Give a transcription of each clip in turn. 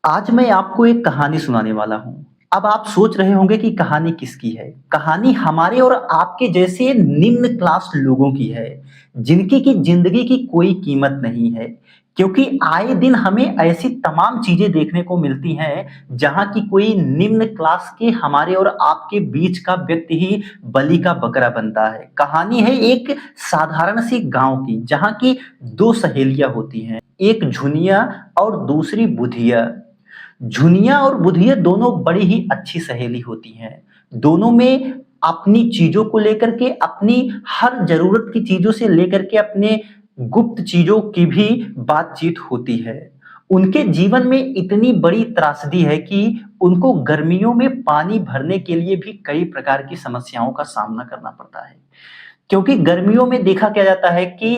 आज मैं आपको एक कहानी सुनाने वाला हूँ। अब आप सोच रहे होंगे कि कहानी किसकी है? कहानी हमारे और आपके जैसे निम्न क्लास लोगों की है, जिनकी की ज़िंदगी की कोई कीमत नहीं है। क्योंकि आए दिन हमें ऐसी तमाम चीज़ें देखने को मिलती हैं, जहाँ की कोई निम्न क्लास के हमारे और आपके बीच का व्यक्ति ही बलि का बकरा बनता है। कहानी है एक साधारण सी गाँव की, जहाँ की 2 सहेलियाँ होती हैं, एक झुनिया और दूसरी बुधिया। झुनिया और बुधिया दोनों बड़ी ही अच्छी सहेली होती हैं। दोनों में अपनी चीज़ों को लेकर के, अपनी हर ज़रूरत की चीज़ों से लेकर के अपने गुप्त चीज़ों की भी बातचीत होती है। उनके जीवन में इतनी बड़ी त्रासदी है कि उनको गर्मियों में पानी भरने के लिए भी कई प्रकार की समस्याओं का सामना करना पड़ता है। क्योंकि गर्मियों में देखा क्या जाता है कि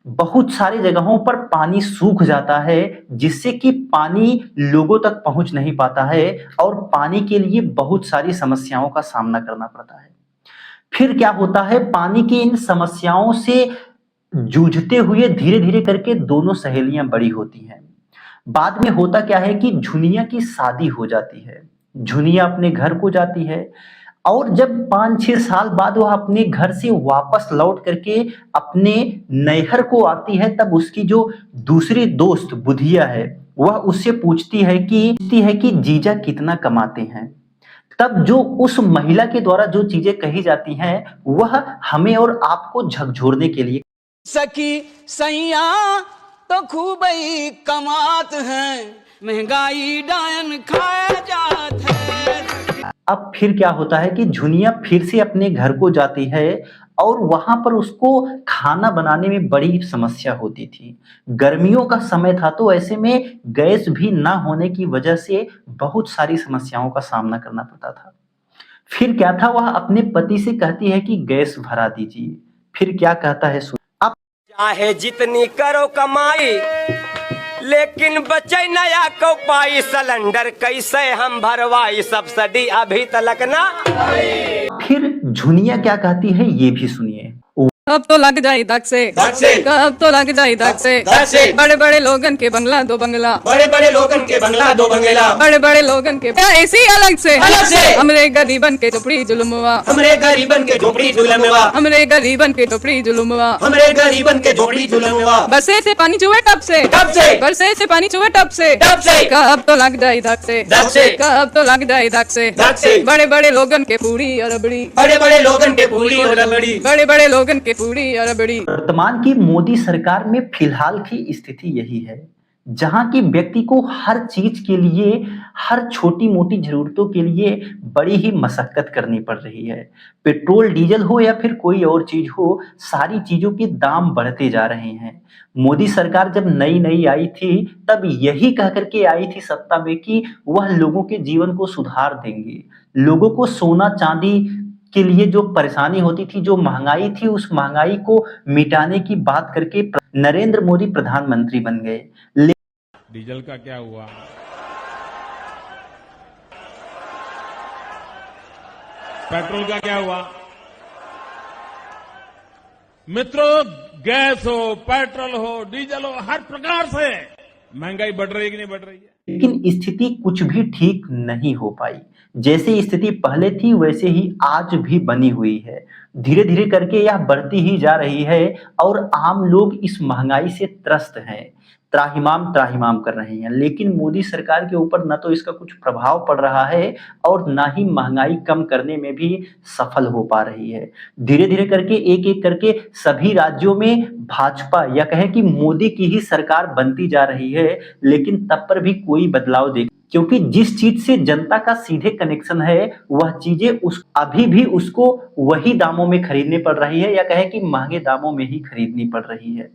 बहुत सारी जगहों पर पानी सूख जाता है, जिससे कि पानी लोगों तक पहुँच नहीं पाता है और पानी के लिए बहुत सारी समस्याओं का सामना करना पड़ता है। फिर क्या होता है, पानी की इन समस्याओं से जूझते हुए धीरे-धीरे करके दोनों सहेलियाँ बड़ी होती हैं। बाद में होता क्या है कि झुनिया की शादी हो जाती है। झुनिया अपने घर को जाती है और जब 5-6 साल बाद वह अपने घर से वापस लौट करके अपने नैहर को आती है, तब उसकी जो दूसरी दोस्त बुधिया है, वह उससे पूछती है कि जीजा कितना कमाते हैं? तब जो उस महिला के द्वारा जो चीज़ें कही जाती हैं, वह हमें और आपको झकझोरने के लिए सखी सैया तो खूब ही कमात हैं, महंगाई डायन खाया जात है। अब फिर क्या होता है कि झुनिया फिर से अपने घर को जाती है और वहां पर उसको खाना बनाने में बड़ी समस्या होती थी। गर्मियों का समय था, तो ऐसे में गैस भी ना होने की वजह से बहुत सारी समस्याओं का सामना करना पड़ता था। फिर क्या था, वह अपने पति से कहती है कि गैस भरा दीजिए। फिर क्या कहता है, अब चाहे जितनी करो कमाई, लेकिन बचे नया को पाई, सिलेंडर कैसे हम भरवाई, सब्सिडी अभी तलक ना। फिर झुनिया क्या कहती है ये भी सुनिए। अब तो लग जाए धक से, अब तो लग जाए धक से, बड़े बड़े लोगन के बंगला दो बंगला, बड़े बड़े लोगन के बंगला दो बंगला, बड़े बड़े लोगन के ऐसी अलग से हमरे गरीबन के झोपड़ी जुलुमवा, हमरे गरीबन के झोपड़ी जुलमवा, हमरे गरीबन के झोपड़ी जुलुमवा, हमरे गरीबन के झोपड़ी जुलमवा। बरसे से पानी चुहे टप से, बरसे से पानी चुहे टप से, अब तो लग जाए धक से, अब तो लग जाए धक से, बड़े बड़े लोगन के पूरी और रबड़ी, बड़े बड़े लोगन के पूरी और रबड़ी, बड़े बड़े लोगन के पूरी और रबड़ी। वर्तमान की मोदी सरकार में फिलहाल की स्थिति यही है, जहां की व्यक्ति को हर चीज के लिए, हर छोटी मोटी जरूरतों के लिए बड़ी ही मशक्कत करनी पड़ रही है। पेट्रोल डीजल हो या फिर कोई और चीज हो, सारी चीजों के दाम बढ़ते जा रहे हैं। मोदी सरकार जब नई नई आई थी, तब यही कह करके आई थी सत्ता में कि वह लोगों के जीवन को सुधार देंगे। लोगों को सोना चांदी के लिए जो परेशानी होती थी, जो महंगाई थी, उस महंगाई को मिटाने की बात करके नरेंद्र मोदी प्रधानमंत्री बन गए। डीजल का क्या हुआ? पेट्रोल का क्या हुआ? मित्रों, गैस हो, पेट्रोल हो, डीजल हो, हर प्रकार से महंगाई बढ़ रही है कि नहीं बढ़ रही है? लेकिन स्थिति कुछ भी ठीक नहीं हो पाई। जैसे स्थिति पहले थी वैसे ही आज भी बनी हुई है। धीरे धीरे करके यह बढ़ती ही जा रही है और आम लोग इस महंगाई से त्रस्त हैं, त्राहिमाम त्राहिमाम कर रहे हैं। लेकिन मोदी सरकार के ऊपर न तो इसका कुछ प्रभाव पड़ रहा है और ना ही महंगाई कम करने में भी सफल हो पा रही है। धीरे धीरे करके एक एक करके सभी राज्यों में भाजपा या कहें कि मोदी की ही सरकार बनती जा रही है, लेकिन तब पर भी कोई बदलाव देख, क्योंकि जिस चीज से जनता का सीधे कनेक्शन है, वह चीजें अभी भी उसको वही दामों में खरीदनी पड़ रही है या कहें कि महंगे दामों में ही खरीदनी पड़ रही है।